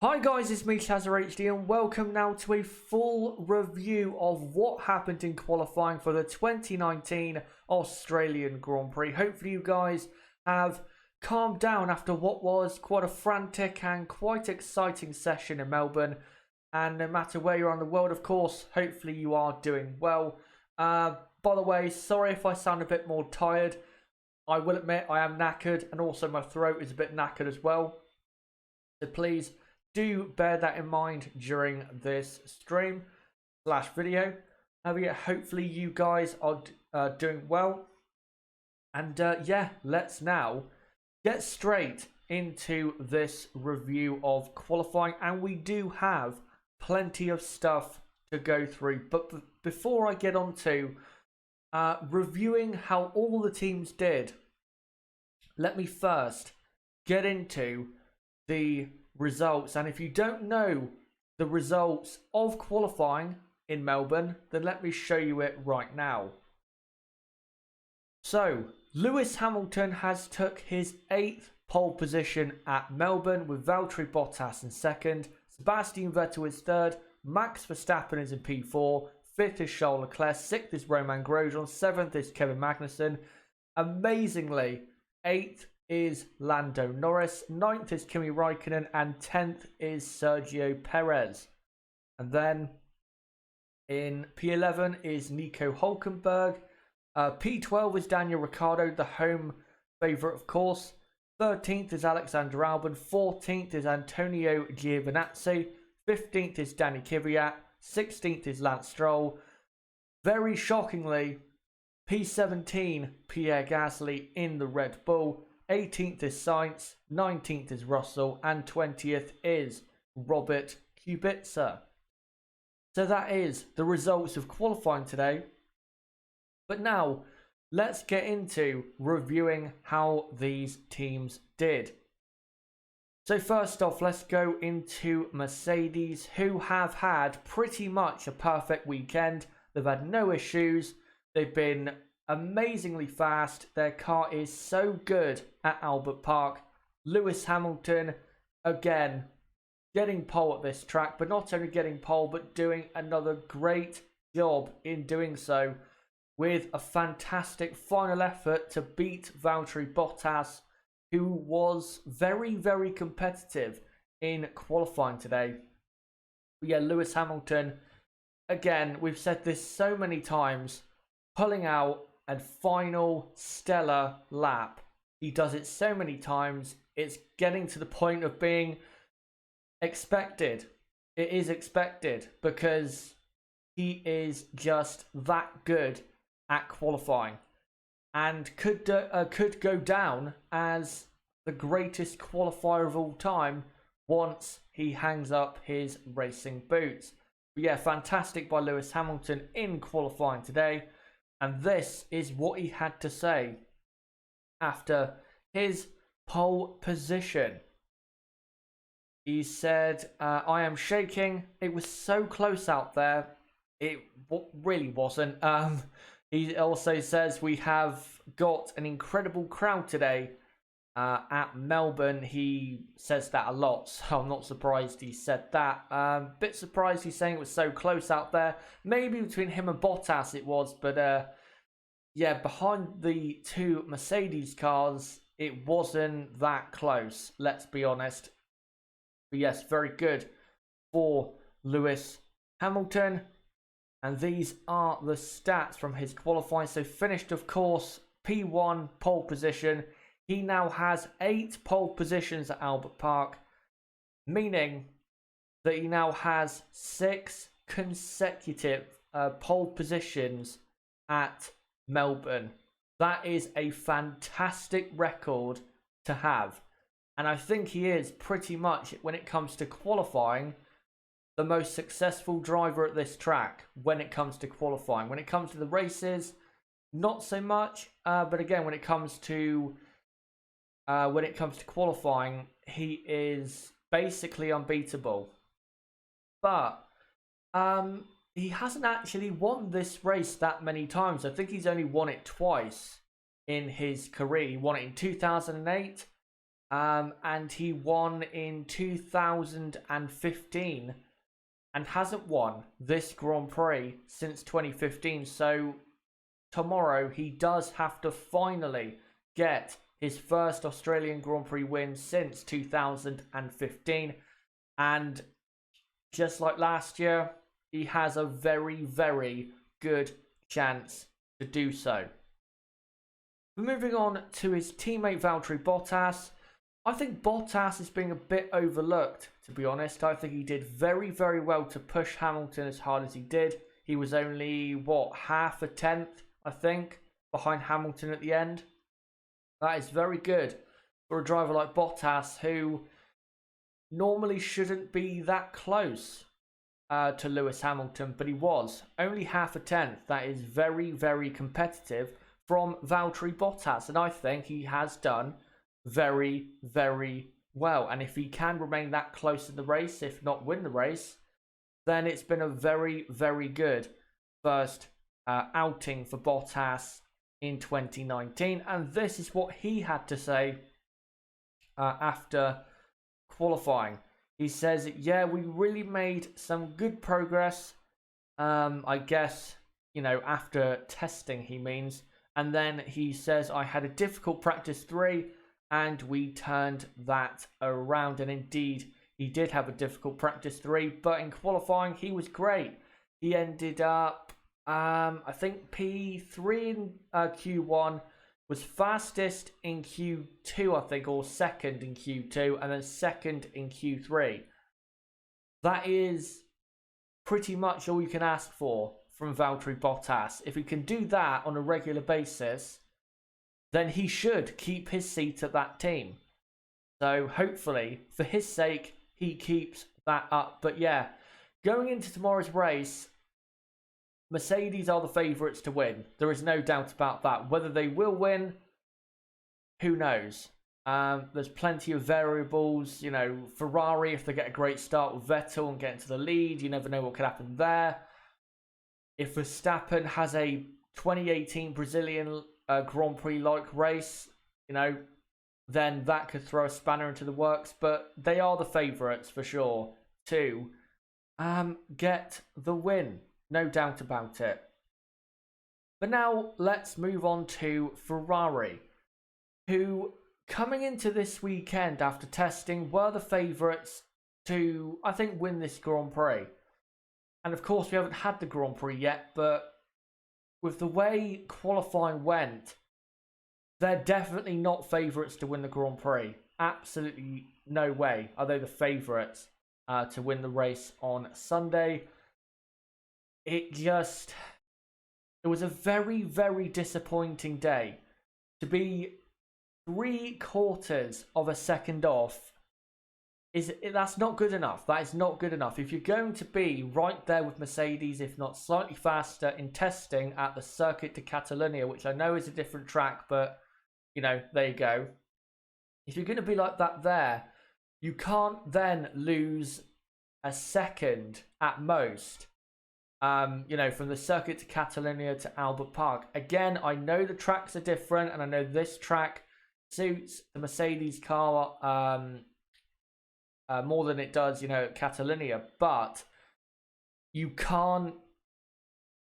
Hi guys, it's me HD and welcome now to a full review of what happened in qualifying for the 2019 Australian Grand Prix. Hopefully you guys have calmed down after what was quite a frantic and quite exciting session in Melbourne. And no matter where you're on the world, of course, hopefully you are doing well. By the way, sorry if I sound a bit more tired. I will admit I am knackered and also my throat is a bit knackered as well. So please do bear that in mind during this stream / video. Yeah, hopefully you guys are doing well. And yeah, let's now get straight into this review of qualifying. And we do have plenty of stuff to go through. But before I get on to reviewing how all the teams did, let me first get into the results. And if you don't know the results of qualifying in Melbourne, then let me show you it right now. So Lewis Hamilton has took his 8th pole position at Melbourne, with Valtteri Bottas in 2nd, Sebastian Vettel is 3rd, Max Verstappen is in P4, 5th is Charles Leclerc, 6th is Romain Grosjean, 7th is Kevin Magnussen. Amazingly, 8th is Lando Norris, 9th is Kimi Raikkonen, and 10th is Sergio Perez. And then in P11 is Nico Hülkenberg, P12 is Daniel Ricciardo, the home favourite of course, 13th is Alexander Albon, 14th is Antonio Giovinazzi, 15th is Danny Kvyat, 16th is Lance Stroll. Very shockingly, P17 Pierre Gasly in the Red Bull, 18th is Sainz, 19th is Russell, and 20th is Robert Kubica. So that is the results of qualifying today. But now, let's get into reviewing how these teams did. So first off, let's go into Mercedes, who have had pretty much a perfect weekend. They've had no issues. They've been amazingly fast. Their car is so good at Albert Park. Lewis Hamilton, again, getting pole at this track, but not only getting pole, but doing another great job in doing so, with a fantastic final effort to beat Valtteri Bottas, who was very, very competitive in qualifying today. But yeah, Lewis Hamilton, again, we've said this so many times, pulling out and final stellar lap. He does it so many times, it's getting to the point of being expected. It is expected because he is just that good at qualifying, and could go down as the greatest qualifier of all time once he hangs up his racing boots. But yeah, fantastic by Lewis Hamilton in qualifying today. And this is what he had to say after his pole position. He said, I am shaking. It was so close out there. It really wasn't. He also says we have got an incredible crowd today at Melbourne. He says that a lot, so I'm not surprised he said that. Bit surprised he's saying it was so close out there. Maybe between him and Bottas it was, but yeah, behind the two Mercedes cars, it wasn't that close, let's be honest. But yes, very good for Lewis Hamilton. And these are the stats from his qualifying. So finished, of course, P1 pole position. He now has 8 pole positions at Albert Park, meaning that he now has 6 consecutive pole positions at Melbourne. That is a fantastic record to have. And I think he is pretty much, when it comes to qualifying, the most successful driver at this track when it comes to qualifying. When it comes to the races, not so much. But again, when it comes to qualifying, he is basically unbeatable. But he hasn't actually won this race that many times. I think he's only won it twice in his career. He won it in 2008 and he won in 2015 and hasn't won this Grand Prix since 2015. So tomorrow he does have to finally get his first Australian Grand Prix win since 2015. And just like last year, he has a very, very good chance to do so. Moving on to his teammate Valtteri Bottas. I think Bottas is being a bit overlooked, to be honest. I think he did very, very well to push Hamilton as hard as he did. He was only, what, half a tenth, I think, behind Hamilton at the end. That is very good for a driver like Bottas, who normally shouldn't be that close to Lewis Hamilton, but he was. Only half a tenth. That is very, very competitive from Valtteri Bottas, and I think he has done very, very well. And if he can remain that close in the race, if not win the race, then it's been a very, very good first outing for Bottas in 2019. And this is what he had to say after qualifying. He says, yeah, we really made some good progress. I guess, you know, after testing, he means. And then he says, I had a difficult practice 3 and we turned that around. And indeed, he did have a difficult practice 3, but in qualifying, he was great. He ended up, I think P3 in Q1, was fastest in Q2, I think, or second in Q2, and then second in Q3. That is pretty much all you can ask for from Valtteri Bottas. If he can do that on a regular basis, then he should keep his seat at that team. So hopefully, for his sake, he keeps that up. But yeah, going into tomorrow's race, Mercedes are the favourites to win. There is no doubt about that. Whether they will win, who knows? There's plenty of variables. You know, Ferrari, if they get a great start with Vettel and get into the lead, you never know what could happen there. If Verstappen has a 2018 Brazilian Grand Prix-like race, you know, then that could throw a spanner into the works. But they are the favourites for sure to get the win. No doubt about it. But now let's move on to Ferrari, who coming into this weekend after testing were the favourites to, I think, win this Grand Prix. And of course we haven't had the Grand Prix yet, but with the way qualifying went, they're definitely not favourites to win the Grand Prix. Absolutely no way are they the favourites to win the race on Sunday. It was a very, very disappointing day. To be 3/4 of a second off, that's not good enough. That is not good enough. If you're going to be right there with Mercedes, if not slightly faster in testing at the Circuit de Catalunya, which I know is a different track, but, you know, there you go. If you're going to be like that there, you can't then lose a second at most. You know, from the Circuit de Catalunya to Albert Park. Again, I know the tracks are different, and I know this track suits the Mercedes car more than it does, you know, Catalunya. But you can't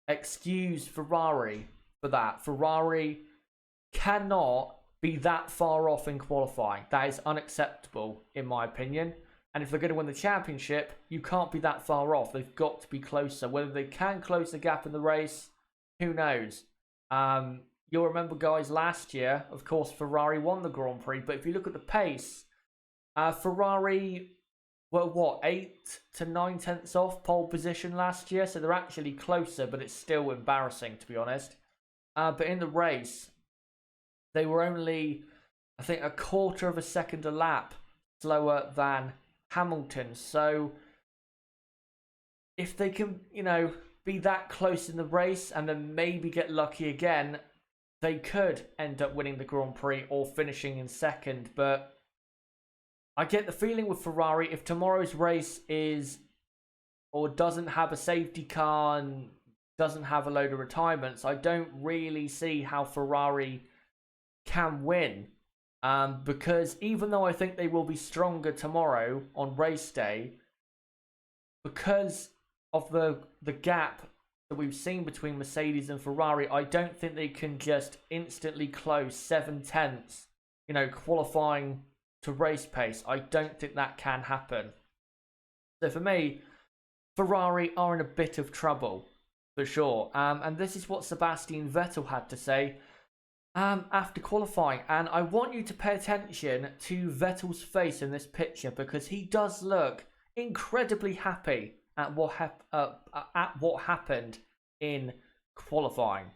excuse Ferrari for that. Ferrari cannot be that far off in qualifying. That is unacceptable, in my opinion. And if they're going to win the championship, you can't be that far off. They've got to be closer. Whether they can close the gap in the race, who knows? You'll remember, guys, last year, of course, Ferrari won the Grand Prix. But if you look at the pace, Ferrari were, what, 8 to 9 tenths off pole position last year? So they're actually closer, but it's still embarrassing, to be honest. But in the race, they were only, I think, 1/4 of a second a lap slower than Hamilton. So if they can, you know, be that close in the race and then maybe get lucky again, they could end up winning the Grand Prix or finishing in second. But I get the feeling with Ferrari, if tomorrow's race is or doesn't have a safety car and doesn't have a load of retirements, I don't really see how Ferrari can win Because even though I think they will be stronger tomorrow on race day, because of the gap that we've seen between Mercedes and Ferrari, I don't think they can just instantly close 7/10, qualifying to race pace. I don't think that can happen. So for me, Ferrari are in a bit of trouble, for sure. And this is what Sebastian Vettel had to say after qualifying. And I want you to pay attention to Vettel's face in this picture, because he does look incredibly happy at what happened in qualifying.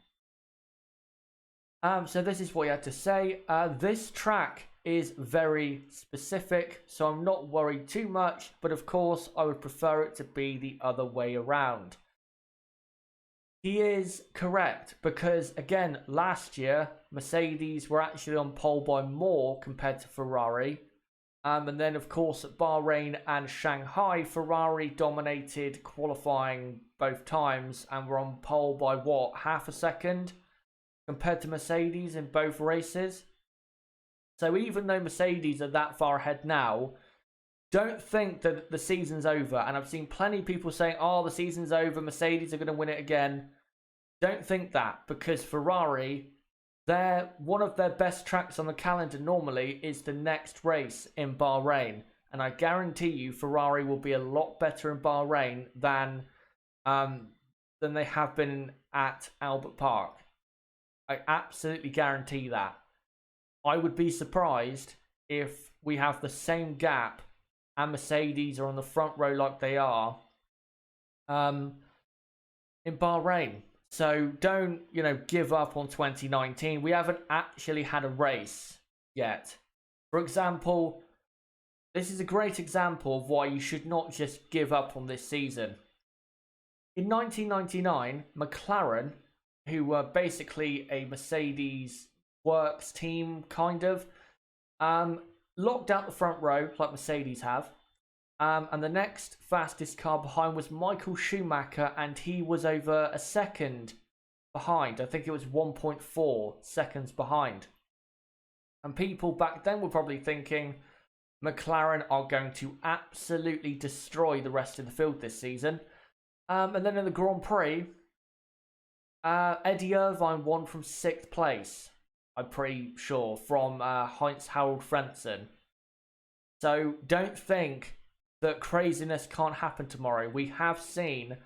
So this is what he had to say. This track is very specific, so I'm not worried too much, but of course I would prefer it to be the other way around. He is correct, because again, last year Mercedes were actually on pole by more compared to Ferrari. And then, of course, at Bahrain and Shanghai, Ferrari dominated qualifying both times and were on pole by, what, half a second compared to Mercedes in both races. So even though Mercedes are that far ahead now, don't think that the season's over. And I've seen plenty of people saying, oh, the season's over, Mercedes are going to win it again. Don't think that, because Ferrari, one of their best tracks on the calendar normally is the next race in Bahrain, and I guarantee you Ferrari will be a lot better in Bahrain than they have been at Albert Park. I absolutely guarantee that. I would be surprised if we have the same gap and Mercedes are on the front row like they are in Bahrain. So don't, give up on 2019. We haven't actually had a race yet. For example, this is a great example of why you should not just give up on this season. In 1999, McLaren, who were basically a Mercedes works team, kind of, locked out the front row like Mercedes have. And the next fastest car behind was Michael Schumacher, and he was over a second behind. I think it was 1.4 seconds behind. And people back then were probably thinking McLaren are going to absolutely destroy the rest of the field this season. And then in the Grand Prix, Eddie Irvine won from 6th place, I'm pretty sure, from Heinz-Harald Frentzen. So don't think that craziness can't happen tomorrow. We have seen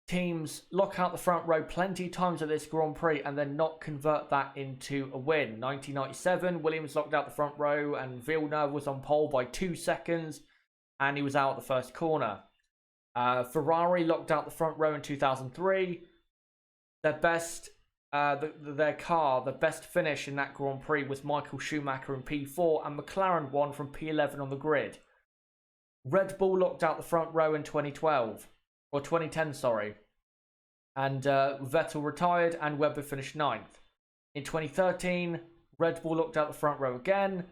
teams lock out the front row plenty of times at this Grand Prix and then not convert that into a win. 1997, Williams locked out the front row and Villeneuve was on pole by 2 seconds and he was out at the first corner. Ferrari locked out the front row in 2003. Their best the best finish in that Grand Prix was Michael Schumacher in P4, and McLaren won from P11 on the grid. Red Bull locked out the front row in 2010, sorry. And Vettel retired and Webber finished 9th. In 2013, Red Bull locked out the front row again.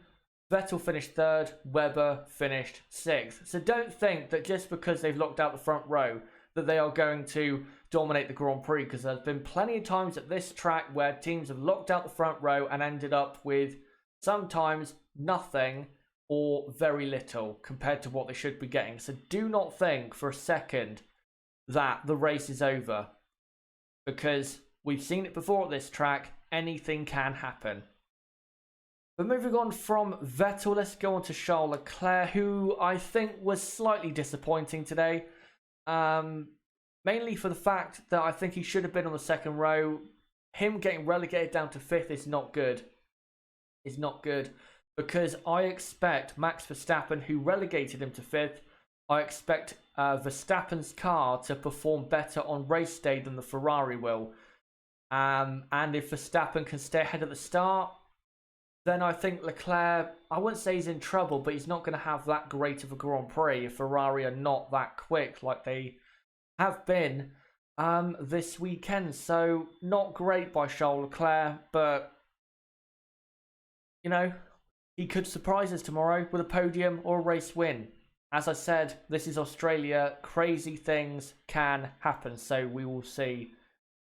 Vettel finished 3rd, Webber finished 6th. So don't think that just because they've locked out the front row that they are going to dominate the Grand Prix, because there's been plenty of times at this track where teams have locked out the front row and ended up with sometimes nothing or very little compared to what they should be getting. So do not think for a second that the race is over, because we've seen it before at this track. Anything can happen. But moving on from Vettel, let's go on to Charles Leclerc, who I think was slightly disappointing today. Mainly for the fact that I think he should have been on the second row. Him getting relegated down to 5th is not good. Is not good. Because I expect Max Verstappen, who relegated him to 5th, I expect Verstappen's car to perform better on race day than the Ferrari will. And if Verstappen can stay ahead at the start, then I think Leclerc, I wouldn't say he's in trouble, but he's not going to have that great of a Grand Prix if Ferrari are not that quick like they have been this weekend. So not great by Charles Leclerc, but he could surprise us tomorrow with a podium or a race win. As I said, this is Australia. Crazy things can happen, so we will see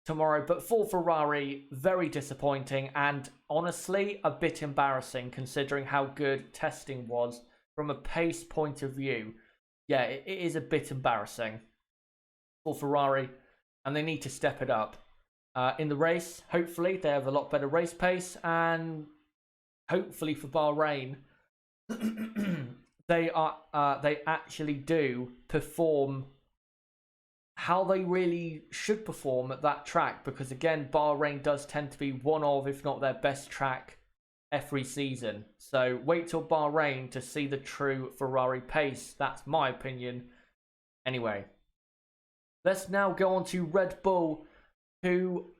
tomorrow. But for Ferrari, very disappointing and honestly a bit embarrassing considering how good testing was from a pace point of view. Yeah, it is a bit embarrassing for Ferrari, and they need to step it up. In the race, hopefully, they have a lot better race pace, and hopefully for Bahrain, they actually do perform how they really should perform at that track, because again, Bahrain does tend to be one of, if not their best track every season. So wait till Bahrain to see the true Ferrari pace. That's my opinion. Anyway, let's now go on to Red Bull, who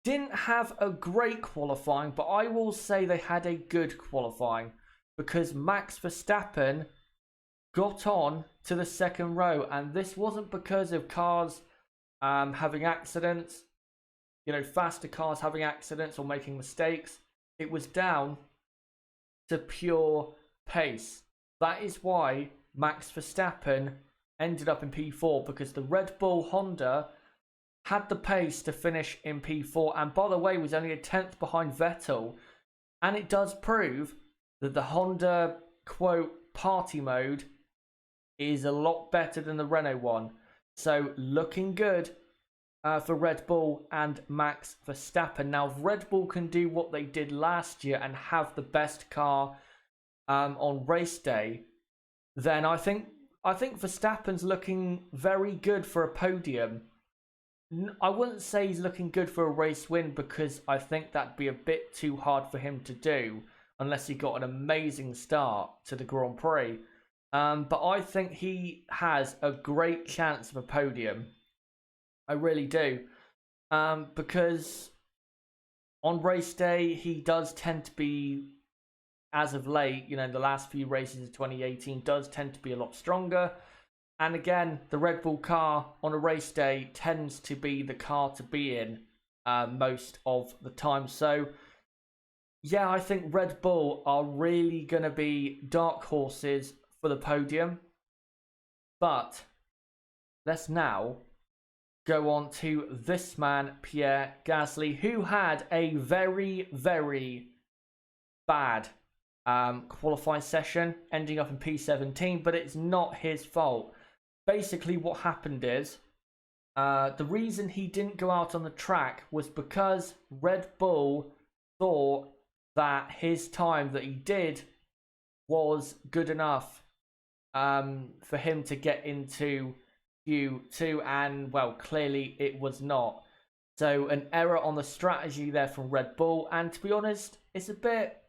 didn't have a great qualifying, but I will say they had a good qualifying, because Max Verstappen got on to the second row, and this wasn't because of cars having accidents, faster cars having accidents or making mistakes. It was down to pure pace. That is why Max Verstappen ended up in P4, because the Red Bull Honda had the pace to finish in P4, and by the way was only a 10th behind Vettel. And it does prove that the Honda quote party mode is a lot better than the Renault one. So looking good for Red Bull and Max Verstappen. Now, if Red Bull can do what they did last year and have the best car on race day, then I think Verstappen's looking very good for a podium. I wouldn't say he's looking good for a race win, because I think that'd be a bit too hard for him to do unless he got an amazing start to the Grand Prix. But I think he has a great chance of a podium. I really do. Because on race day, he does tend to be, as of late, the last few races of 2018, does tend to be a lot stronger. And again, the Red Bull car on a race day tends to be the car to be in most of the time. So, yeah, I think Red Bull are really going to be dark horses for the podium. But let's now go on to this man, Pierre Gasly, who had a very, very bad qualifying session, ending up in P17, but it's not his fault. Basically, what happened is the reason he didn't go out on the track was because Red Bull thought that his time that he did was good enough for him to get into Q2, and well, clearly it was not. So an error on the strategy there from Red Bull, and to be honest, it's a bit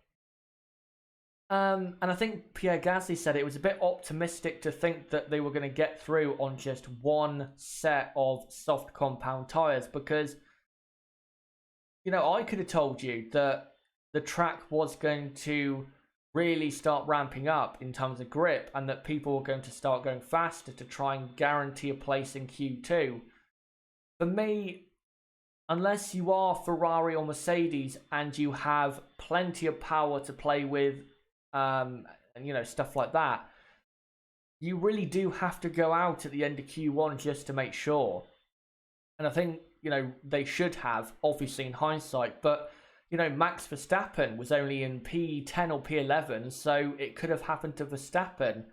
and I think Pierre Gasly said it was a bit optimistic to think that they were going to get through on just one set of soft compound tyres, because I could have told you that the track was going to really start ramping up in terms of grip, and that people were going to start going faster to try and guarantee a place in Q2. For me, unless you are Ferrari or Mercedes and you have plenty of power to play with, and stuff like that, you really do have to go out at the end of Q1 just to make sure. And I think they should have, obviously in hindsight, but Max Verstappen was only in P10 or P11, so it could have happened to Verstappen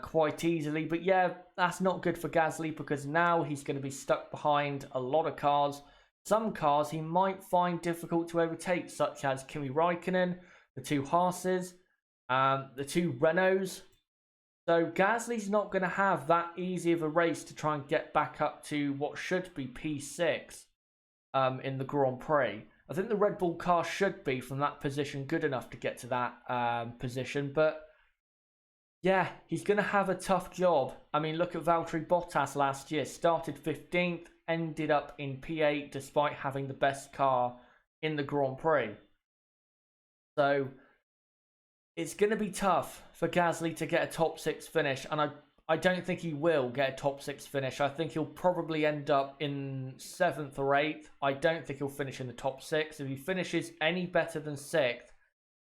quite easily. But yeah, that's not good for Gasly, because now he's going to be stuck behind a lot of cars. Some cars he might find difficult to overtake, such as Kimi Raikkonen, the two Haas's, the two Renaults. So Gasly's not going to have that easy of a race to try and get back up to what should be P6 in the Grand Prix. I think the Red Bull car should be, from that position, good enough to get to that position. But yeah, he's going to have a tough job. I mean, look at Valtteri Bottas last year. Started 15th, ended up in P8 despite having the best car in the Grand Prix. So it's going to be tough for Gasly to get a top 6 finish, and I don't think he will get a top 6 finish. I think he'll probably end up in 7th or 8th. I don't think he'll finish in the top 6. If he finishes any better than 6th,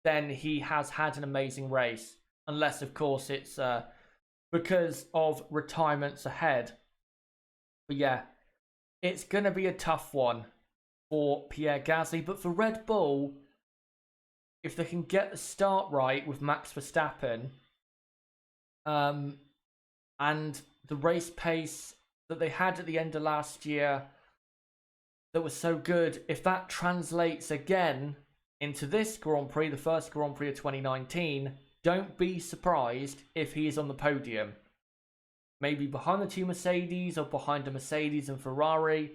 then he has had an amazing race, unless of course it's because of retirements ahead. But yeah, it's going to be a tough one for Pierre Gasly, but for Red Bull, if they can get the start right with Max Verstappen, and the race pace that they had at the end of last year that was so good, if that translates again into this Grand Prix, the first Grand Prix of 2019, don't be surprised if he is on the podium. Maybe behind the two Mercedes or behind a Mercedes and Ferrari.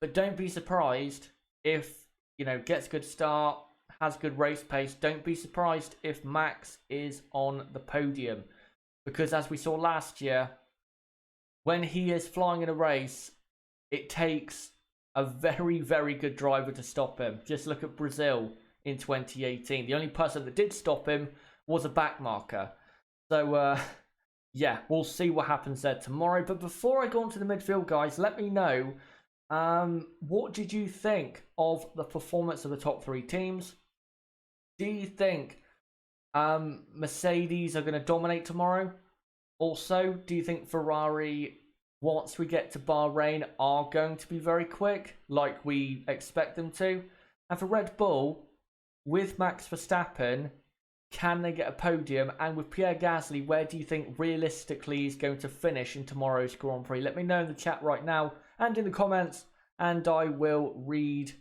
But don't be surprised if, gets a good start, has good race pace. Don't be surprised if Max is on the podium. Because as we saw last year, when he is flying in a race, it takes a very, very good driver to stop him. Just look at Brazil in 2018. The only person that did stop him was a backmarker. So, yeah, we'll see what happens there tomorrow. But before I go on to the midfield, guys, let me know, what did you think of the performance of the top three teams? Do you think Mercedes are going to dominate tomorrow? Also, do you think Ferrari, once we get to Bahrain, are going to be very quick, like we expect them to? And for Red Bull, with Max Verstappen, can they get a podium? And with Pierre Gasly, where do you think realistically he's going to finish in tomorrow's Grand Prix? Let me know in the chat right now and in the comments, and I will read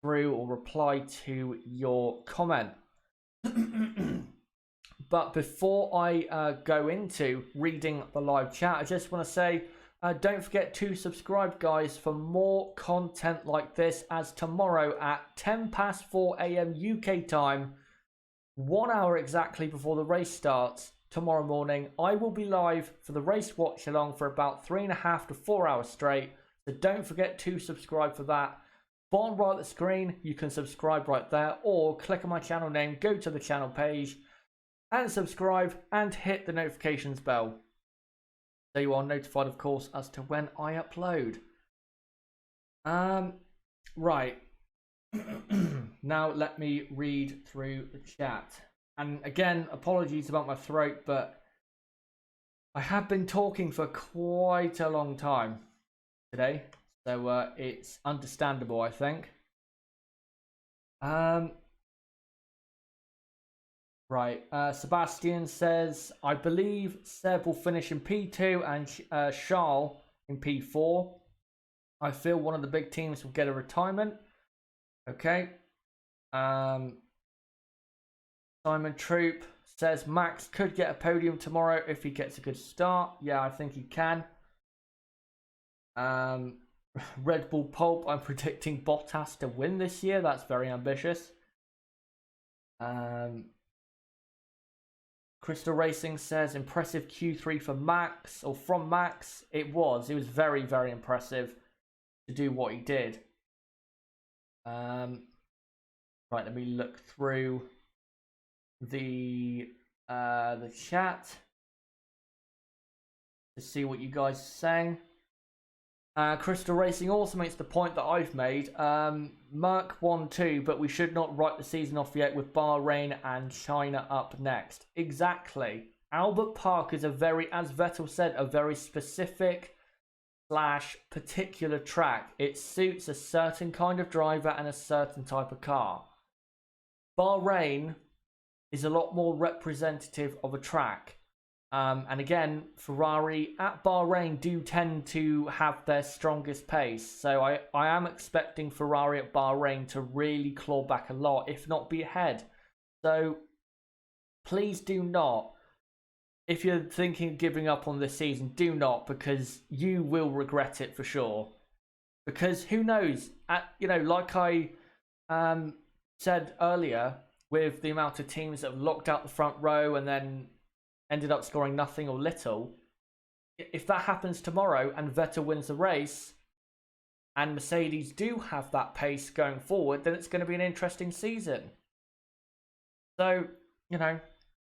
through or reply to your comment. But before I go into reading the live chat, I just want to say, don't forget to subscribe, guys, for more content like this, as tomorrow at 4 a.m. UK time, 1 hour exactly before the race starts, tomorrow morning, I will be live for the race watch along for about 3.5 to 4 hours straight. So don't forget to subscribe for that. Bottom right of the screen, you can subscribe right there, or click on my channel name, go to the channel page and subscribe and hit the notifications bell, so you are notified, of course, as to when I upload. Right. Now let me read through the chat. And again, apologies about my throat, but I have been talking for quite a long time today, so it's understandable, I think. Right, Sebastian says, I believe Seb will finish in P2 and Charles in P4. I feel one of the big teams will get a retirement. Okay. Simon Troop says Max could get a podium tomorrow if he gets a good start. Yeah, I think he can. Red Bull Pulp, I'm predicting Bottas to win this year. That's very ambitious. Crystal Racing says impressive Q3 for Max, or from Max. It was very, very impressive to do what he did. Right, let me look through the chat to see what you guys are saying. Crystal Racing also makes the point that I've made. Merc won too, but we should not write the season off yet with Bahrain and China up next. Exactly. Albert Park is a very, as Vettel said, a very specific / particular track. It suits a certain kind of driver and a certain type of car. Bahrain is a lot more representative of a track. And again, Ferrari at Bahrain do tend to have their strongest pace. So I am expecting Ferrari at Bahrain to really claw back a lot, if not be ahead. So please do not, if you're thinking of giving up on this season, do not, because you will regret it for sure. Because who knows, like I said earlier, with the amount of teams that have locked out the front row and then ended up scoring nothing or little, if that happens tomorrow and Vettel wins the race and Mercedes do have that pace going forward, then it's going to be an interesting season. So,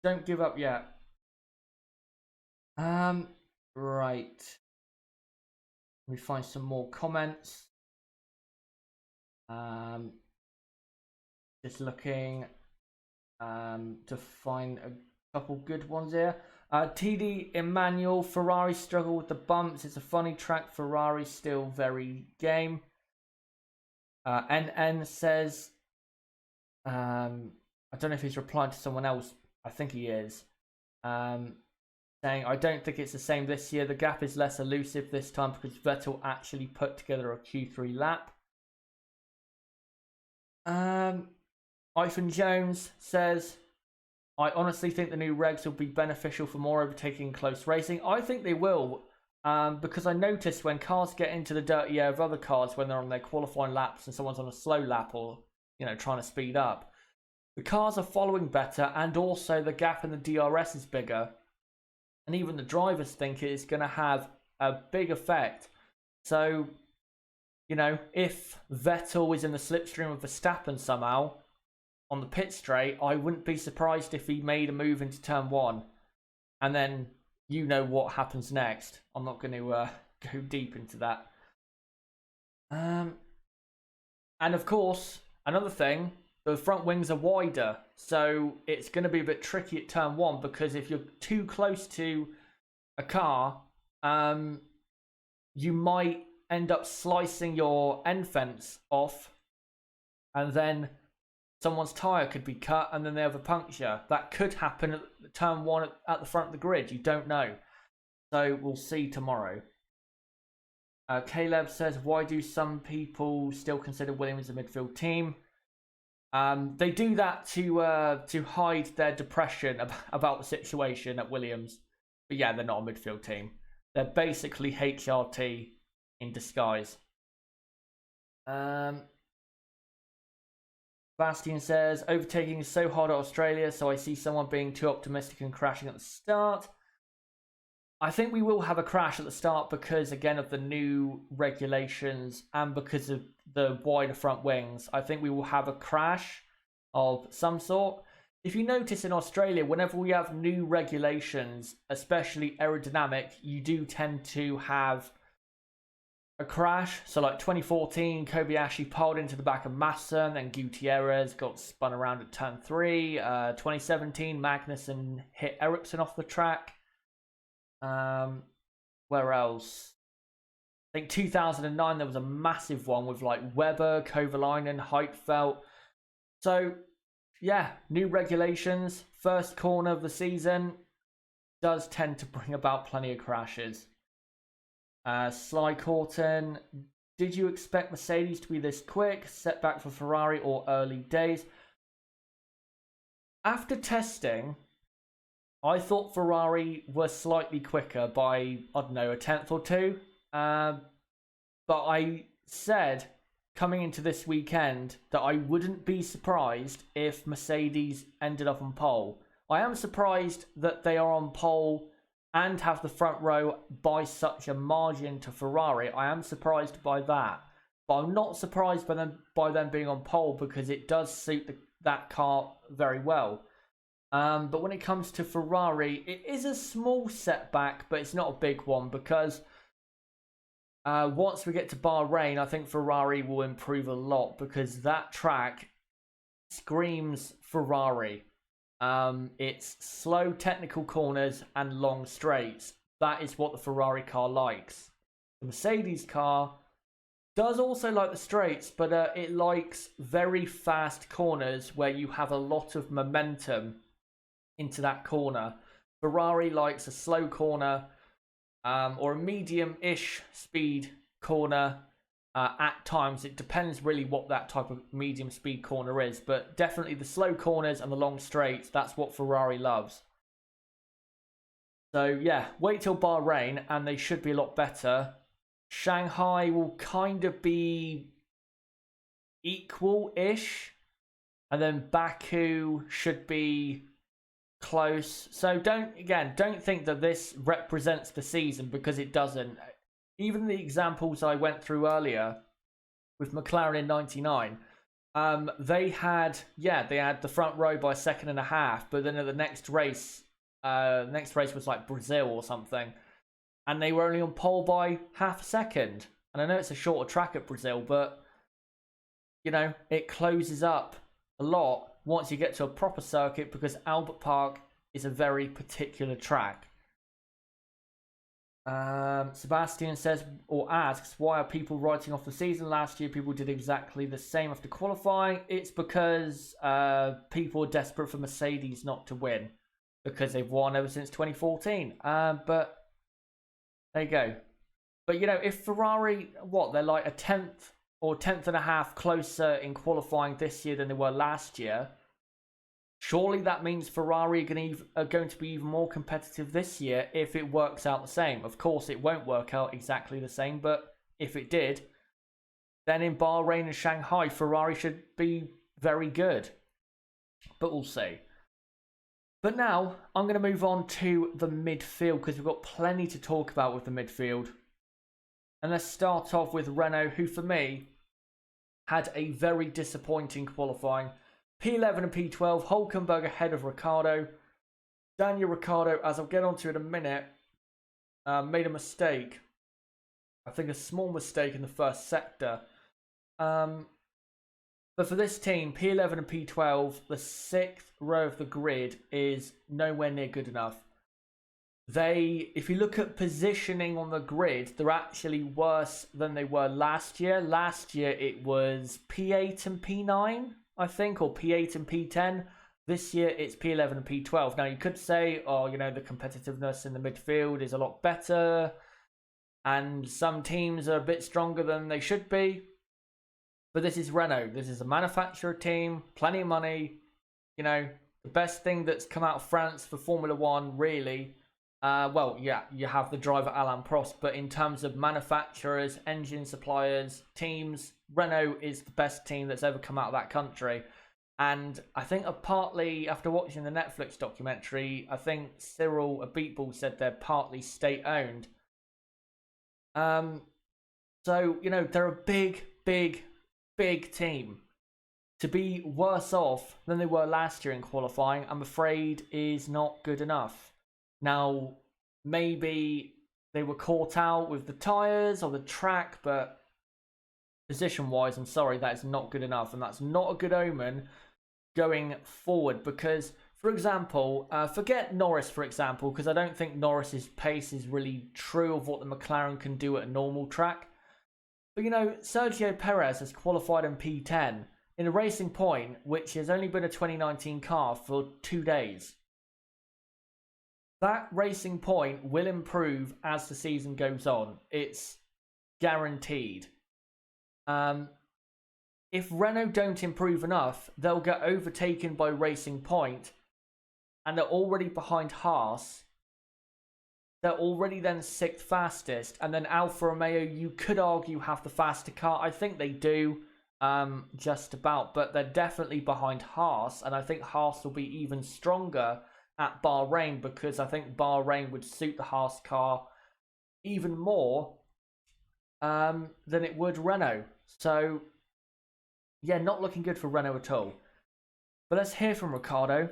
don't give up yet. Right. Let me find some more comments. Just looking to find a couple good ones here. TD Emmanuel, Ferrari struggle with the bumps. It's a funny track. Ferrari still very game. NN says, I don't know if he's replying to someone else. I think he is. Saying, I don't think it's the same this year. The gap is less elusive this time because Vettel actually put together a Q3 lap. Ivan Jones says, I honestly think the new regs will be beneficial for more overtaking and close racing. I think they will, because I noticed when cars get into the dirty air of other cars when they're on their qualifying laps and someone's on a slow lap or, trying to speed up, the cars are following better, and also the gap in the DRS is bigger. And even the drivers think it's going to have a big effect. So, if Vettel is in the slipstream of Verstappen somehow on the pit straight, I wouldn't be surprised if he made a move into turn 1. And then what happens next. I'm not going to go deep into that. And of course, another thing, the front wings are wider. So it's going to be a bit tricky at turn 1, because if you're too close to a car, you might end up slicing your end fence off, and then someone's tyre could be cut and then they have a puncture. That could happen at turn 1 at the front of the grid. You don't know. So we'll see tomorrow. Caleb says, why do some people still consider Williams a midfield team? They do that to hide their depression about the situation at Williams. But yeah, they're not a midfield team. They're basically HRT in disguise. Bastian says, overtaking is so hard at Australia, so I see someone being too optimistic and crashing at the start. I think we will have a crash at the start because, again, of the new regulations and because of the wider front wings. I think we will have a crash of some sort. If you notice in Australia, whenever we have new regulations, especially aerodynamic, you do tend to have a crash. So like 2014, Kobayashi piled into the back of Massa, and then Gutierrez got spun around at turn 3. 2017, Magnussen hit Ericsson off the track. Where else? I think 2009 there was a massive one with like Webber, Kovalainen, Heidfeld. So yeah, new regulations, first corner of the season does tend to bring about plenty of crashes. Sly Corton, did you expect Mercedes to be this quick? Setback for Ferrari or early days? After testing, I thought Ferrari were slightly quicker by, I don't know, a tenth or two. But I said coming into this weekend that I wouldn't be surprised if Mercedes ended up on pole. I am surprised that they are on pole and have the front row by such a margin to Ferrari. I am surprised by that. But I'm not surprised by them being on pole, because it does suit that car very well. But when it comes to Ferrari, it is a small setback, but it's not a big one, because once we get to Bahrain, I think Ferrari will improve a lot, because that track screams Ferrari. It's slow technical corners and long straights. That is what the Ferrari car likes. The Mercedes car does also like the straights, but it likes very fast corners where you have a lot of momentum into that corner. Ferrari likes a slow corner or a medium-ish speed corner. At times, it depends really what that type of medium speed corner is, but definitely the slow corners and the long straights, that's what Ferrari loves. So yeah, wait till Bahrain and they should be a lot better. Shanghai will kind of be equal-ish, and then Baku should be close. So don't think that this represents the season, because it doesn't. Even the examples I went through earlier with McLaren in 99, they had the front row by a second and a half, but then at the next race was like Brazil or something, and they were only on pole by half a second. And I know it's a shorter track at Brazil, but it closes up a lot once you get to a proper circuit, because Albert Park is a very particular track. Sebastian says or asks, why are people writing off the season? Last year, people did exactly the same after qualifying. It's because people are desperate for Mercedes not to win because they've won ever since 2014. But there you go. But you know, if Ferrari, they're like a tenth or tenth and a half closer in qualifying this year than they were last year. Surely that means Ferrari are going to be even more competitive this year if it works out the same. Of course, it won't work out exactly the same, but if it did, then in Bahrain and Shanghai, Ferrari should be very good. But we'll see. But now, I'm going to move on to the midfield because we've got plenty to talk about with the midfield. And let's start off with Renault, who for me had a very disappointing qualifying. P11 and P12, Hülkenberg ahead of Ricciardo. Daniel Ricciardo, as I'll get onto in a minute, made a mistake. I think a small mistake in the first sector. But for this team, P11 and P12, the 6th row of the grid is nowhere near good enough. If you look at positioning on the grid, they're actually worse than they were last year. Last year it was P8 and P9. I think, or P8 and P10. This year it's P11 and P12. Now you could say, oh, you know, the competitiveness in the midfield is a lot better and some teams are a bit stronger than they should be. But this is Renault. This is a manufacturer team, plenty of money. You know, the best thing that's come out of France for Formula One, really. You have the driver Alain Prost, but in terms of manufacturers, engine suppliers, teams, Renault is the best team that's ever come out of that country. And I think partly, after watching the Netflix documentary, I think Cyril Abiteboul said they're partly state-owned. So, you know, they're a big, big, big team. To be worse off than they were last year in qualifying, I'm afraid, is not good enough. Now, maybe they were caught out with the tyres or the track, but position-wise, I'm sorry, that is not good enough. And that's not a good omen going forward because, for example, forget Norris, for example, because I don't think Norris's pace is really true of what the McLaren can do at a normal track. But, you know, Sergio Perez has qualified in P10 in a Racing Point, which has only been a 2019 car for 2 days. That Racing Point will improve as the season goes on. It's guaranteed. If Renault don't improve enough, they'll get overtaken by Racing Point, and they're already behind Haas. They're already then 6th fastest, and then Alfa Romeo, you could argue, have the faster car. I think they do, just about, but they're definitely behind Haas, and I think Haas will be even stronger at Bahrain because I think Bahrain would suit the Haas car even more than it would Renault. So, yeah, not looking good for Renault at all. But let's hear from Ricciardo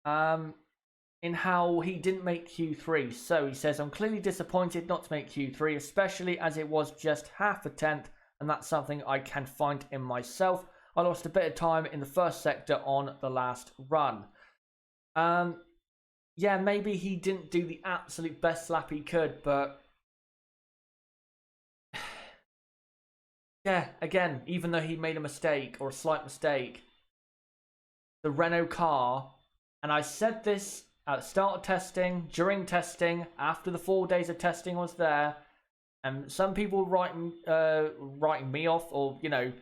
in how he didn't make Q3. So he says, I'm clearly disappointed not to make Q3, especially as it was just half a tenth, and that's something I can find in myself. I lost a bit of time in the first sector on the last run. Yeah, maybe he didn't do the absolute best lap he could, but yeah, again, even though he made a mistake or a slight mistake, the Renault car, and I said this at the start of testing, during testing, after the 4 days of testing was there, and some people writing me off or, you know,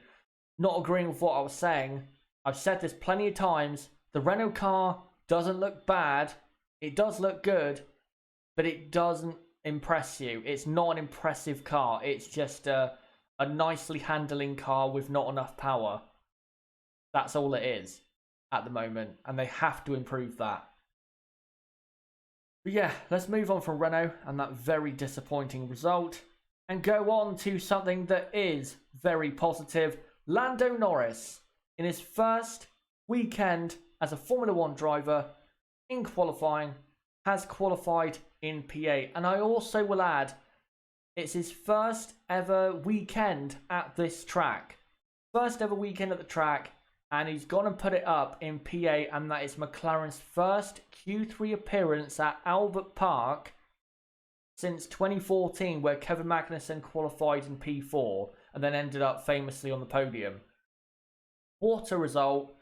not agreeing with what I was saying. I've said this plenty of times. The Renault car doesn't look bad. It does look good, but it doesn't impress you. It's not an impressive car. It's just a nicely handling car with not enough power. That's all it is at the moment, and they have to improve that. But yeah, let's move on from Renault and that very disappointing result and go on to something that is very positive. Lando Norris, in his first weekend as a Formula One driver in qualifying, has qualified in P8. And I also will add, it's his first ever weekend at this track. First ever weekend at the track, and he's gone and put it up in P8, and that is McLaren's first Q3 appearance at Albert Park since 2014, where Kevin Magnussen qualified in P4 and then ended up famously on the podium. What a result.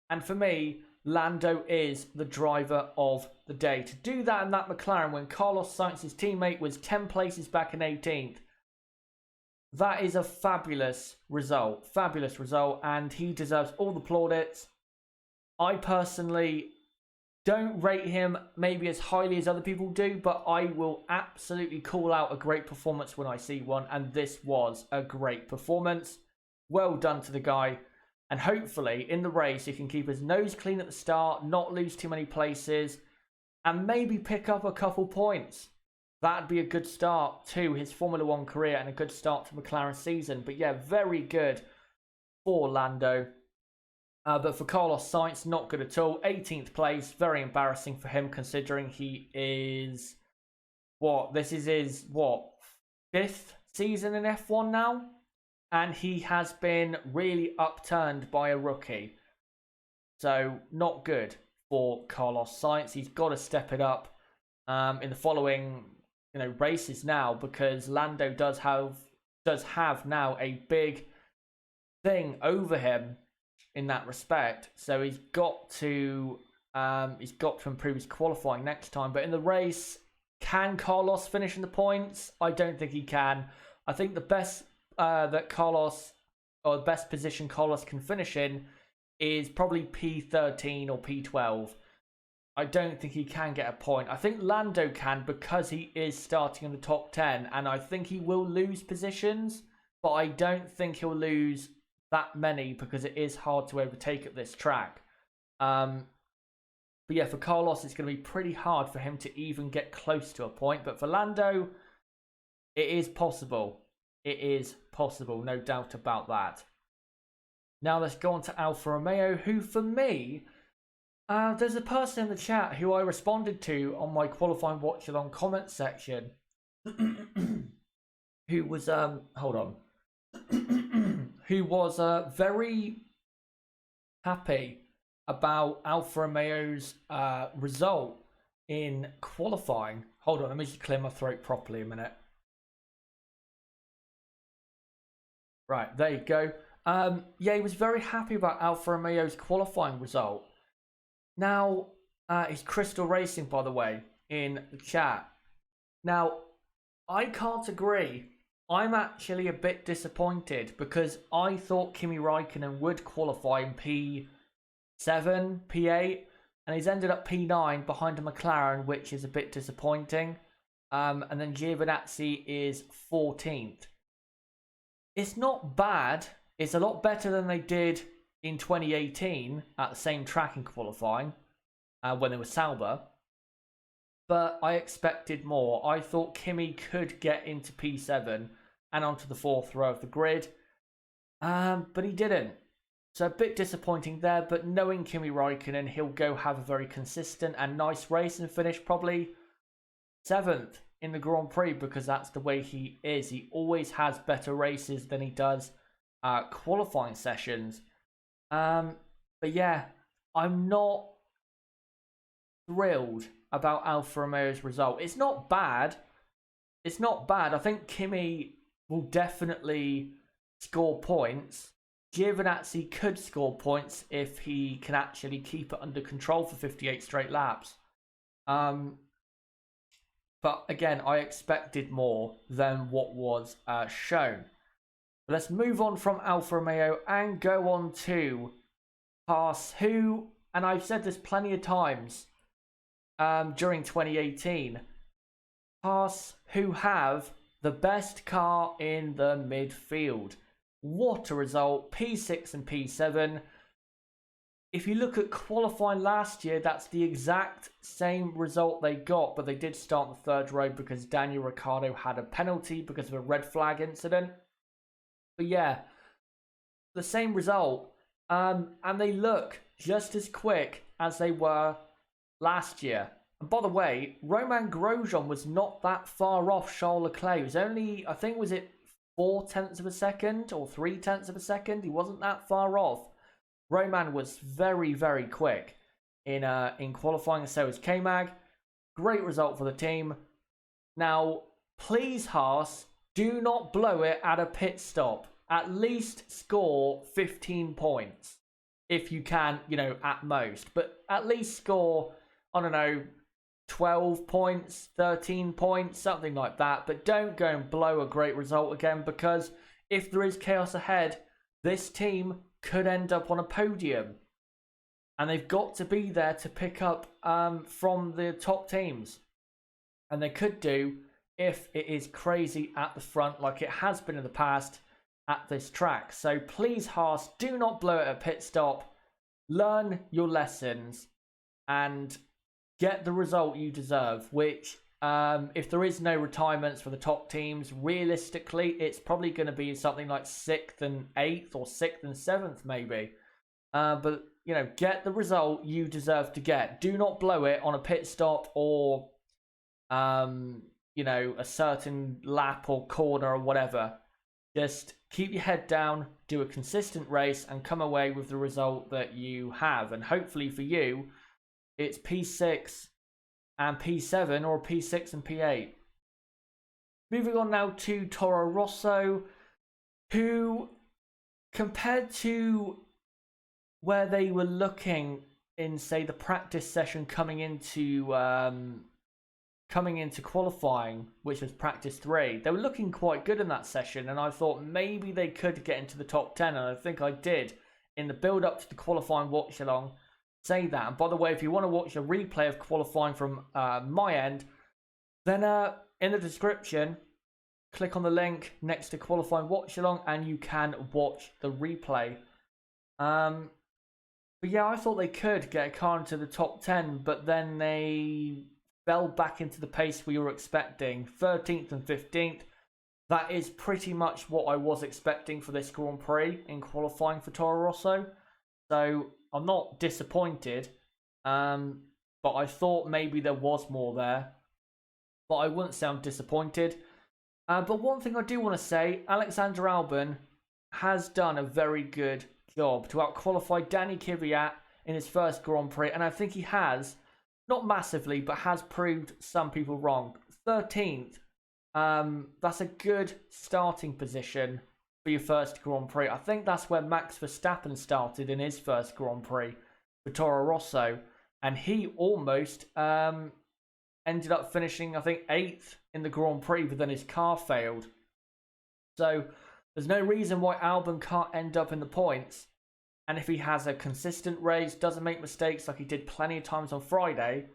And for me, Lando is the driver of the day. To do that in that McLaren when Carlos Sainz's teammate was 10 places back in 18th, that is a fabulous result. Fabulous result, and he deserves all the plaudits. I personally don't rate him maybe as highly as other people do, but I will absolutely call out a great performance when I see one, and this was a great performance. Well done to the guy. And hopefully, in the race, he can keep his nose clean at the start, not lose too many places, and maybe pick up a couple points. That'd be a good start to his Formula 1 career and a good start to McLaren's season. But yeah, very good for Lando. But for Carlos Sainz, not good at all. 18th place, very embarrassing for him considering he is... This is his, 5th season in F1 now? And he has been really upturned by a rookie. So, not good for Carlos Sainz. He's got to step it up in the following races now, because Lando does have now a big thing over him in that respect. So he's got to improve his qualifying next time. But in the race, can Carlos finish in the points? I don't think he can. I think the best the best position Carlos can finish in is probably P13 or P12. I don't think he can get a point. I think Lando can because he is starting in the top 10, and I think he will lose positions, but I don't think he'll lose that many because it is hard to overtake at this track. But yeah, for Carlos, it's going to be pretty hard for him to even get close to a point. But for Lando, it is possible. It is possible, no doubt about that. Now let's go on to Alfa Romeo, who for me, there's a person in the chat who I responded to on my qualifying watch along comment section, who was who was very happy about Alfa Romeo's result in qualifying. Hold on, let me just clear my throat properly a minute. Right, there you go. Yeah, he was very happy about Alfa Romeo's qualifying result. Now, it's Crystal Racing, by the way, in the chat. Now, I can't agree. I'm actually a bit disappointed because I thought Kimi Räikkönen would qualify in P7, P8, and he's ended up P9 behind a McLaren, which is a bit disappointing. And then Giovinazzi is 14th. It's not bad. It's a lot better than they did in 2018 at the same track in qualifying when they were Sauber. But I expected more. I thought Kimi could get into P7 and onto the 4th row of the grid. But he didn't. So a bit disappointing there. But knowing Kimi Räikkönen, he'll go have a very consistent and nice race and finish probably 7th in the Grand Prix because that's the way he is. He always has better races than he does qualifying sessions. But yeah, I'm not thrilled about Alfa Romeo's result. It's not bad. It's not bad. I think Kimi will definitely score points. Giovinazzi could score points if he can actually keep it under control for 58 straight laps. But again, I expected more than what was shown. But let's move on from Alfa Romeo and go on to Haas, who, and I've said this plenty of times during 2018, Haas, who have the best car in the midfield. What a result, P6 and P7. If you look at qualifying last year, that's the exact same result they got, but they did start the 3rd row because Daniel Ricciardo had a penalty because of a red flag incident. But yeah, the same result. And they look just as quick as they were last year. And by the way, Romain Grosjean was not that far off Charles Leclerc. It was only, I think, was it 0.4 of a second or 0.3 of a second? He wasn't that far off. Roman was very, very quick in qualifying, and so was K-Mag. Great result for the team. Now, please, Haas, do not blow it at a pit stop. At least score 15 points if you can, at most. But at least score, I don't know, 12 points, 13 points, something like that. But don't go and blow a great result again, because if there is chaos ahead, this team could end up on a podium. And they've got to be there to pick up from the top teams. And they could do if it is crazy at the front like it has been in the past at this track. So please, Haas, do not blow it at a pit stop. Learn your lessons and get the result you deserve, which if there is no retirements for the top teams, realistically, it's probably going to be something like 6th and 8th or 6th and 7th maybe. But, get the result you deserve to get. Do not blow it on a pit stop or, a certain lap or corner or whatever. Just keep your head down, do a consistent race, and come away with the result that you have. And hopefully for you, it's P6 and P7 or P6 and P8. Moving on now to Toro Rosso, who, compared to where they were looking in, say, the practice session coming into qualifying, which was practice 3, they were looking quite good in that session, and I thought maybe they could get into the top 10, and I think I did in the build-up to the qualifying watch-along say that. And by the way, if you want to watch a replay of qualifying from my end, then in the description, click on the link next to qualifying watch-along, and you can watch the replay. But yeah, I thought they could get a car into the top 10, but then they fell back into the pace we were expecting. 13th and 15th. That is pretty much what I was expecting for this Grand Prix in qualifying for Toro Rosso. So I'm not disappointed. But I thought maybe there was more there. But I wouldn't say I'm disappointed. But one thing I do want to say, Alexander Albon has done a very good job to out-qualify Danny Kvyat in his first Grand Prix. And I think he has, not massively, but has proved some people wrong. 13th. That's a good starting position for your first Grand Prix. I think that's where Max Verstappen started in his first Grand Prix for Toro Rosso. And he almost ended up finishing, I think, 8th in the Grand Prix, but then his car failed. So there's no reason why Albon can't end up in the points. And if he has a consistent race, doesn't make mistakes like he did plenty of times on Friday,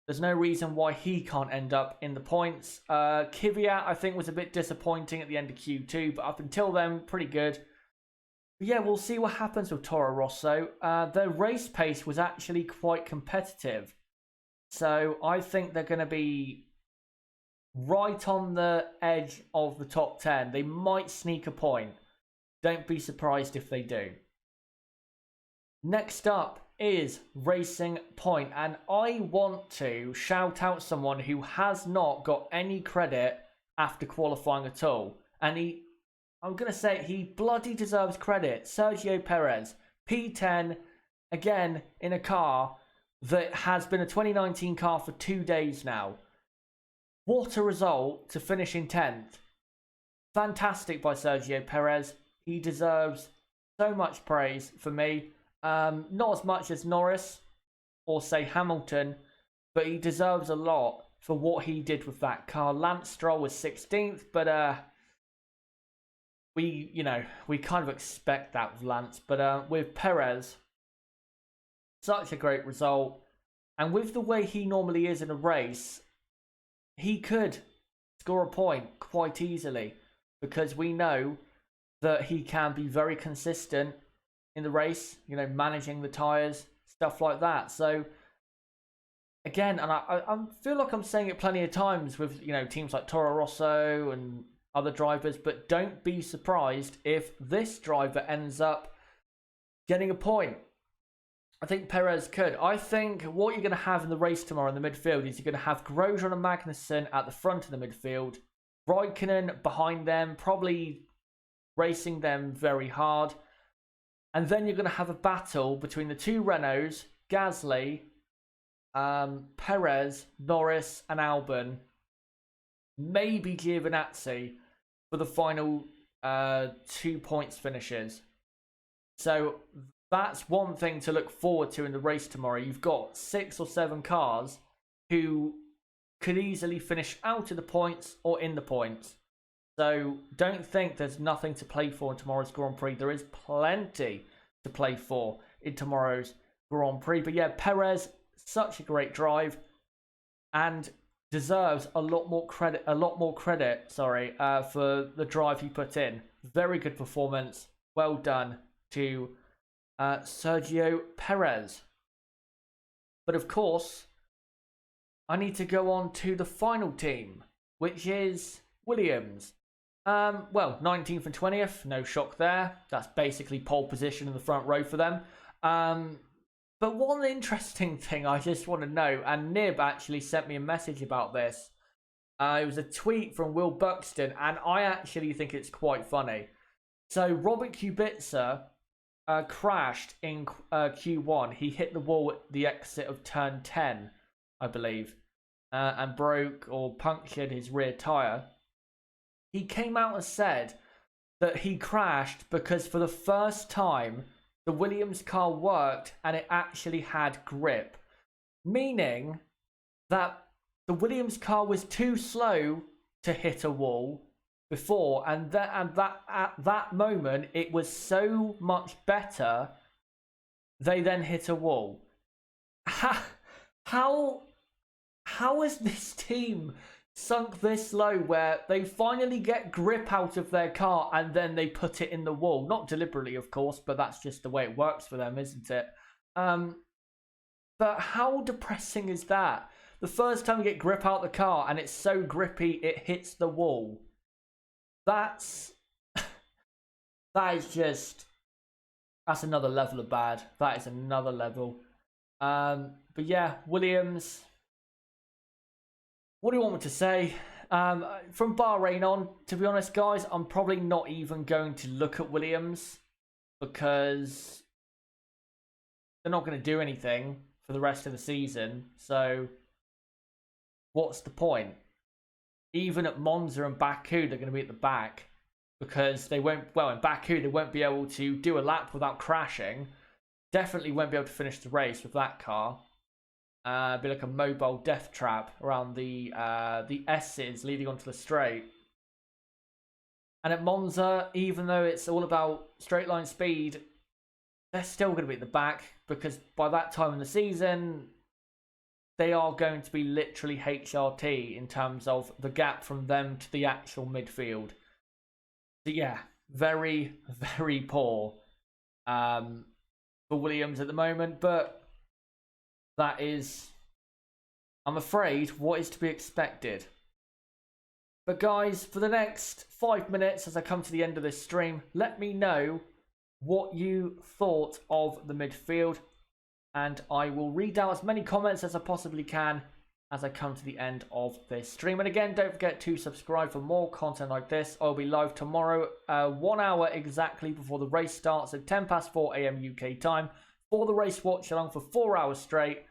there's no reason why he can't end up in the points. Kvyat, I think, was a bit disappointing at the end of Q2, but up until then, pretty good. But yeah, we'll see what happens with Toro Rosso. Their race pace was actually quite competitive. So I think they're going to be right on the edge of the top 10. They might sneak a point. Don't be surprised if they do. Next up is Racing Point, and I want to shout out someone who has not got any credit after qualifying at all. And I'm going to say he bloody deserves credit. Sergio Perez, P10, again in a car that has been a 2019 car for 2 days now. What a result to finish in 10th. Fantastic by Sergio Perez. He deserves so much praise for me. Not as much as Norris or say Hamilton, but he deserves a lot for what he did with that car. Lance Stroll was 16th, but we kind of expect that with Lance, but with Perez, such a great result. And with the way he normally is in a race, he could score a point quite easily, because we know that he can be very consistent in the race, managing the tyres, stuff like that. So, again, and I feel like I'm saying it plenty of times with, teams like Toro Rosso and other drivers, but don't be surprised if this driver ends up getting a point. I think Perez could. I think what you're going to have in the race tomorrow in the midfield is you're going to have Grosjean and Magnussen at the front of the midfield, Raikkonen behind them, probably racing them very hard. And then you're going to have a battle between the two Renaults, Gasly, Perez, Norris and Albon. maybe Giovinazzi for the final 2 points finishes. So that's one thing to look forward to in the race tomorrow. You've got 6 or 7 cars who could easily finish out of the points or in the points. So don't think there's nothing to play for in tomorrow's Grand Prix. There is plenty to play for in tomorrow's Grand Prix. But yeah, Perez, such a great drive and deserves a lot more credit for the drive he put in. Very good performance. Well done to Sergio Perez. But of course, I need to go on to the final team, which is Williams. Well, 19th and 20th, no shock there. That's basically pole position in the front row for them. But one interesting thing I just want to know, and Nib actually sent me a message about this. It was a tweet from Will Buxton, and I actually think it's quite funny. So Robert Kubica crashed in Q1. He hit the wall at the exit of turn 10, I believe, and broke or punctured his rear tyre. He came out and said that he crashed because for the first time, the Williams car worked and it actually had grip. Meaning that the Williams car was too slow to hit a wall before, and that at that moment it was so much better they then hit a wall. How has this team sunk this low where they finally get grip out of their car and then they put it in the wall? Not deliberately, of course, but that's just the way it works for them, isn't it? But how depressing is that? The first time you get grip out the car and it's so grippy it hits the wall. That is just, that's another level of bad. That is another level. But yeah, Williams, what do you want me to say? From Bahrain on, to be honest, guys, I'm probably not even going to look at Williams because they're not going to do anything for the rest of the season. So what's the point? Even at Monza and Baku, they're going to be at the back because they won't, well, in Baku, they won't be able to do a lap without crashing. Definitely won't be able to finish the race with that car. Be like a mobile death trap around the S's leading onto the straight. And at Monza, even though it's all about straight line speed, they're still going to be at the back because by that time in the season, they are going to be literally HRT in terms of the gap from them to the actual midfield. So yeah, very, very poor for Williams at the moment, but that is, I'm afraid, what is to be expected. But guys, for the next 5 minutes as I come to the end of this stream, let me know what you thought of the midfield, and I will read out as many comments as I possibly can as I come to the end of this stream. And again, don't forget to subscribe for more content like this. I'll be live tomorrow, 1 hour exactly before the race starts at 4 AM UK time for the race watch along for 4 hours straight.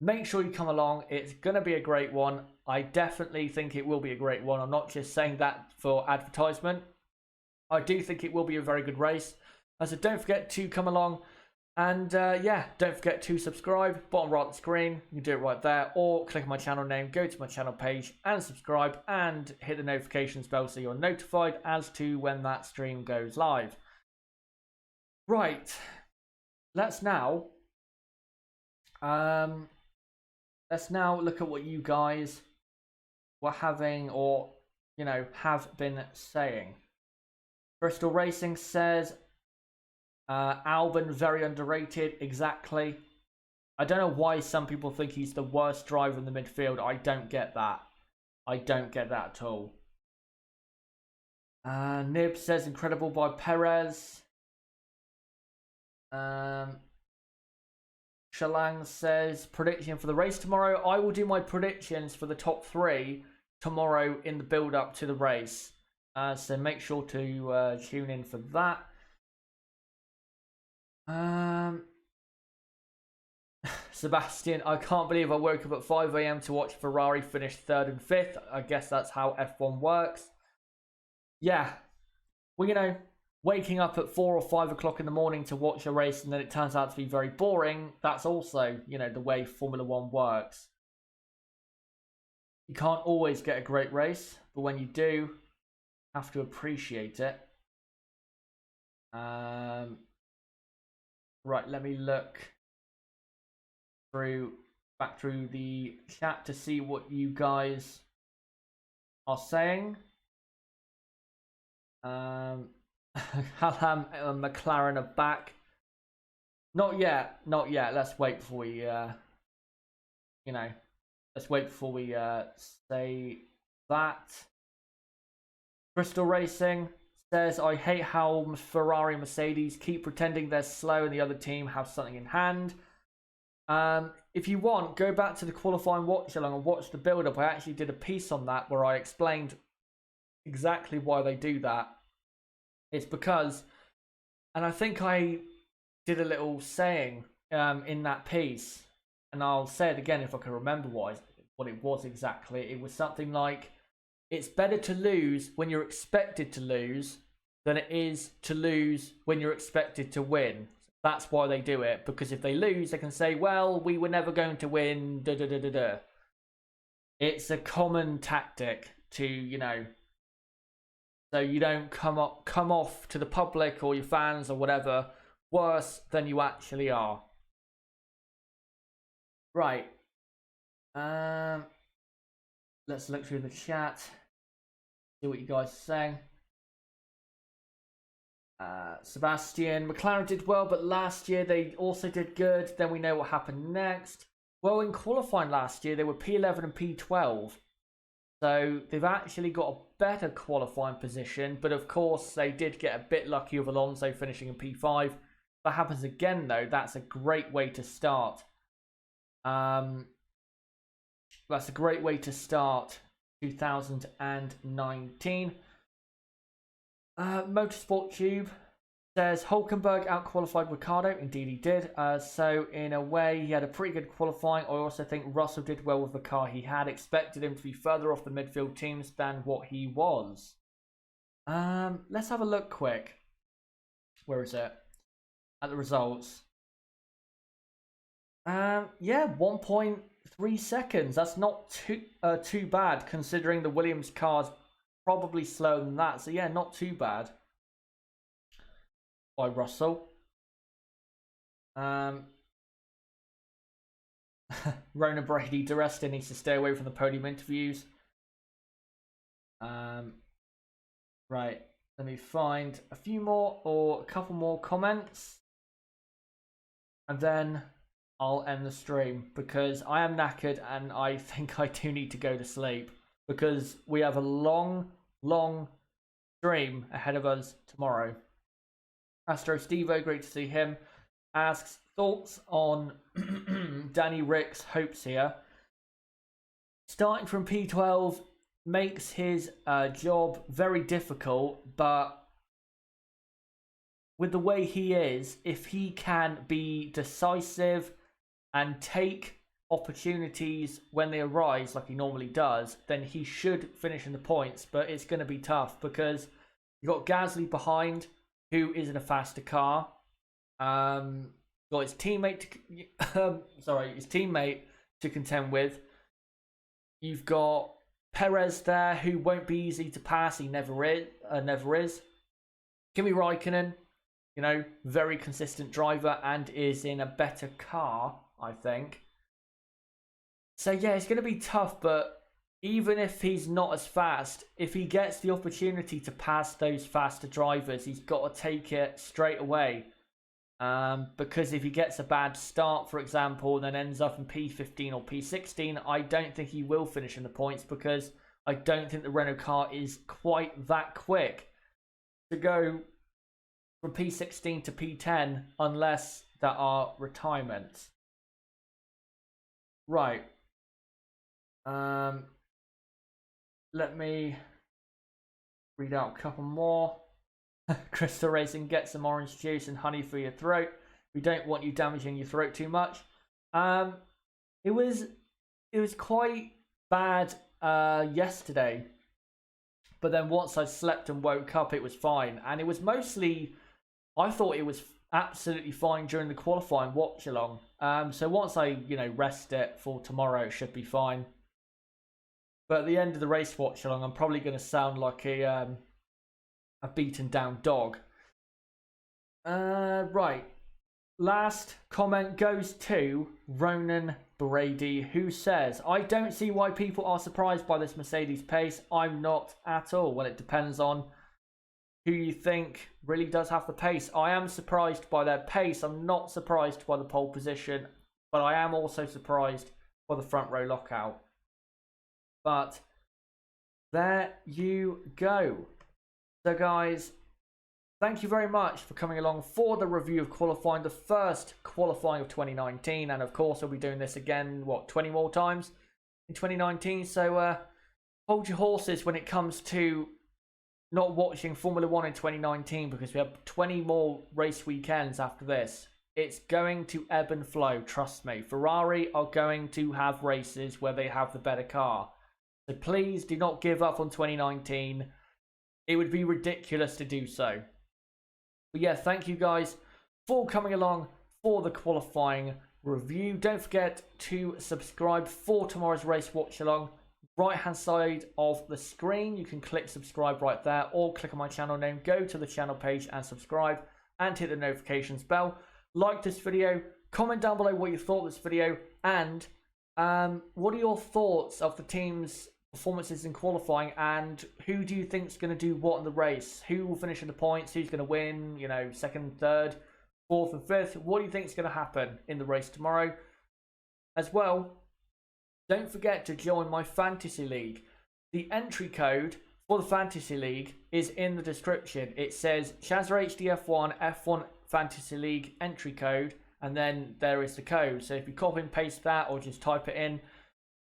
Make sure you come along. It's going to be a great one. I definitely think it will be a great one. I'm not just saying that for advertisement. I do think it will be a very good race. So don't forget to come along. And yeah, don't forget to subscribe. Bottom right of the screen. You can do it right there. Or click on my channel name, go to my channel page and subscribe. And hit the notifications bell so you're notified as to when that stream goes live. Right. Let's now look at what you guys were having or, you know, have been saying. Bristol Racing says, Albon very underrated. Exactly. I don't know why some people think he's the worst driver in the midfield. I don't get that. I don't get that at all. Nib says incredible by Perez. Shalang says prediction for the race tomorrow. I will do my predictions for the top 3 tomorrow in the build up to the race. So make sure to tune in for that. Sebastian, I can't believe I woke up at 5 a.m. to watch Ferrari finish 3rd and 5th. I guess that's how F1 works. Yeah, well, waking up at 4 or 5 o'clock in the morning to watch a race and then it turns out to be very boring, that's also, the way Formula 1 works. You can't always get a great race, but when you do, you have to appreciate it. Right, let me look back through the chat to see what you guys are saying. Hallam and McLaren are back. Not yet. Let's wait before we, let's wait before we say that. Crystal Racing says, I hate how Ferrari and Mercedes keep pretending they're slow and the other team have something in hand. If you want, go back to the qualifying watch along and watch the build-up. I actually did a piece on that where I explained exactly why they do that. It's because, and I think I did a little saying in that piece, and I'll say it again if I can remember what it was exactly. It was something like, it's better to lose when you're expected to lose than it is to lose when you're expected to win. That's why they do it, because if they lose, they can say, well, we were never going to win, da-da-da-da-da. It's a common tactic to, so you don't come off to the public or your fans or whatever worse than you actually are. Right. Let's look through the chat. See what you guys are saying. Sebastian, McLaren did well, but last year they also did good. Then we know what happened next. Well, in qualifying last year, they were P11 and P12. So they've actually got a better qualifying position. But of course, they did get a bit lucky with Alonso finishing in P5. If that happens again, though, that's a great way to start. That's a great way to start 2019. Motorsport Tube says Hulkenberg outqualified Ricciardo. Indeed, he did. So in a way, he had a pretty good qualifying. I also think Russell did well with the car he had. Expected him to be further off the midfield teams than what he was. Let's have a look quick. Where is it? At the results. Yeah, 1.3 seconds. That's not too bad considering the Williams car's probably slower than that. So yeah, not too bad by Russell. Rona Brady, DeResta needs to stay away from the podium interviews. Right, let me find a few more or a couple more comments, and then I'll end the stream because I am knackered and I think I do need to go to sleep because we have a long stream ahead of us tomorrow. Astro Stevo, great to see him, asks thoughts on Danny Rick's hopes here. Starting from P12 makes his job very difficult, but with the way he is, if he can be decisive and take opportunities when they arise like he normally does, then he should finish in the points. But it's going to be tough because you've got Gasly behind, who is in a faster car. Got his teammate to contend with. You've got Perez there, who won't be easy to pass. He never is. Kimi Räikkönen, very consistent driver and is in a better car, I think. So yeah, it's going to be tough, but even if he's not as fast, if he gets the opportunity to pass those faster drivers, he's got to take it straight away. Because if he gets a bad start, for example, and then ends up in P15 or P16, I don't think he will finish in the points because I don't think the Renault car is quite that quick to go from P16 to P10 unless there are retirements. Right. Let me read out a couple more. Crystal Racing, get some orange juice and honey for your throat. We don't want you damaging your throat too much. Um, it was quite bad yesterday, but then once I slept and woke up, it was fine, and it was mostly. I thought it was absolutely fine during the qualifying watch along. So once I rest it for tomorrow, it should be fine. But at the end of the race watch along, I'm probably going to sound like a beaten down dog. Right. Last comment goes to Ronan Brady, who says, I don't see why people are surprised by this Mercedes pace. I'm not at all. Well, it depends on who you think really does have the pace. I am surprised by their pace. I'm not surprised by the pole position, but I am also surprised by the front row lockout. But there you go. So guys, thank you very much for coming along for the review of qualifying, the first qualifying of 2019. And of course, I'll be doing this again, 20 more times in 2019. So hold your horses when it comes to not watching Formula 1 in 2019, because we have 20 more race weekends after this. It's going to ebb and flow, trust me. Ferrari are going to have races where they have the better car. So please do not give up on 2019. It would be ridiculous to do so. But yeah, thank you guys for coming along for the qualifying review. Don't forget to subscribe for tomorrow's race watch along. Right hand side of the screen, you can click subscribe right there, or click on my channel name, go to the channel page and subscribe, and hit the notifications bell. Like this video, comment down below what you thought of this video, and what are your thoughts of the team's performances in qualifying, and who do you think is going to do what in the race? Who will finish in the points? Who's going to win? Second, third, fourth, and fifth. What do you think is going to happen in the race tomorrow? As well, don't forget to join my fantasy league. The entry code for the fantasy league is in the description. It says ChazzaHDF1 F1 Fantasy League entry code, and then there is the code. So if you copy and paste that, or just type it in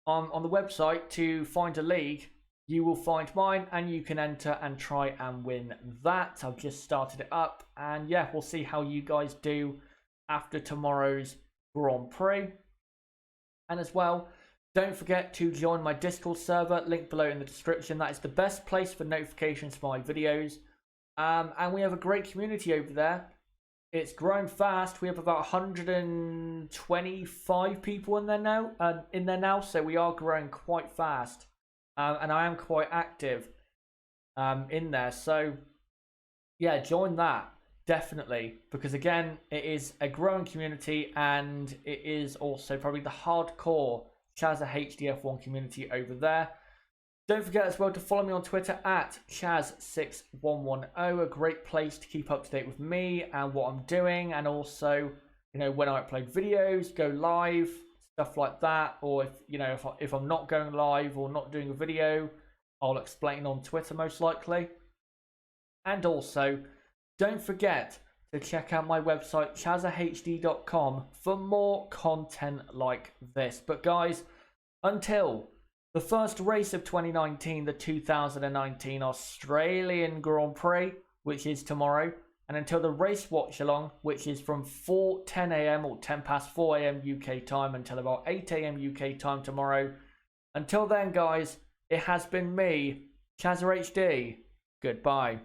on the website to find a league, you will find mine, and you can enter and try and win that. I've just started it up, and yeah, we'll see how you guys do after tomorrow's Grand Prix. And as well, don't forget to join my Discord server, link below in the description. That is the best place for notifications for my videos. And we have a great community over there. It's growing fast. We have about 125 people in there now. So we are growing quite fast. And I am quite active in there. So yeah, join that. Definitely. Because again, it is a growing community, and it is also probably the hardcore ChazzaHDF1 community over there. Don't forget as well to follow me on Twitter at Chaz6110, a great place to keep up to date with me and what I'm doing, and also, when I upload videos, go live, stuff like that, or if I'm not going live or not doing a video, I'll explain on Twitter most likely. And also, don't forget to check out my website ChazzaHD.com for more content like this. But guys, until the first race of 2019, the 2019 Australian Grand Prix, which is tomorrow, and until the race watch along, which is from 10 a.m. or 10 past 4 a.m. UK time until about 8 a.m. UK time tomorrow. Until then, guys, it has been me, ChazzaHD. Goodbye.